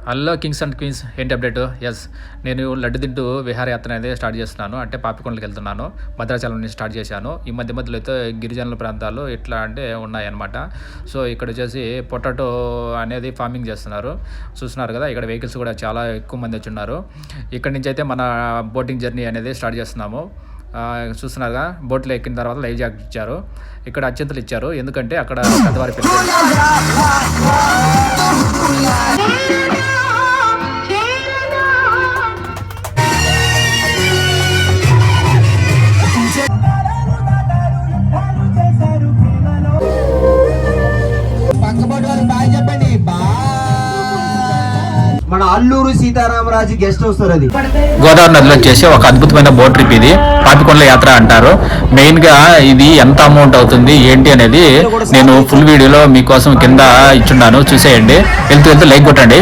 Hello Kings and queens, ఏంటి update? Yes, నేను లడ్డుదిడ్డు విహారయాత్ర అనేది స్టార్ట్ చేస్తున్నాను. అంటే పాపికొండలకి వెళ్తున్నాను. భద్రాచలం నుంచి స్టార్ట్ చేశాను. ఈ మధ్యలో అయితే గిరిజనుల ప్రాంతాలు ఎట్లా అంటే ఉన్నాయన్నమాట. సో ఇక్కడ వచ్చేసి పొటాటో అనేది ఫార్మింగ్ చేస్తున్నారు. చూస్తున్నారు కదా, ఇక్కడ వెహికల్స్ కూడా చాలా ఎక్కువ మంది వచ్చి ఉన్నారు. ఇక్కడ నుంచి అయితే మన బోటింగ్ జర్నీ అనేది స్టార్ట్ చేస్తున్నాము. చూస్తున్నారుగా, బోట్లో ఎక్కిన తర్వాత లైవ్ జాకెట్ ఇచ్చారు. ఇక్కడ అత్యంతలు ఇచ్చారు, ఎందుకంటే అక్కడ పెద్దవారి పెళ్లి. మన అల్లూరు సీతారామరాజు గెస్ట్ హౌస్ అది గోదావరి నదిలో చేసే ఒక అద్భుతమైన బోట్ ట్రిప్ ఇది. పాపికొండల యాత్ర అంటారు. మెయిన్ గా ఇది ఎంత అమౌంట్ అవుతుంది ఏంటి అనేది నేను ఫుల్ వీడియోలో మీకోసం కింద ఇచ్చున్నాను, చూసేయండి. వెళ్తూ లైక్ కొట్టండి.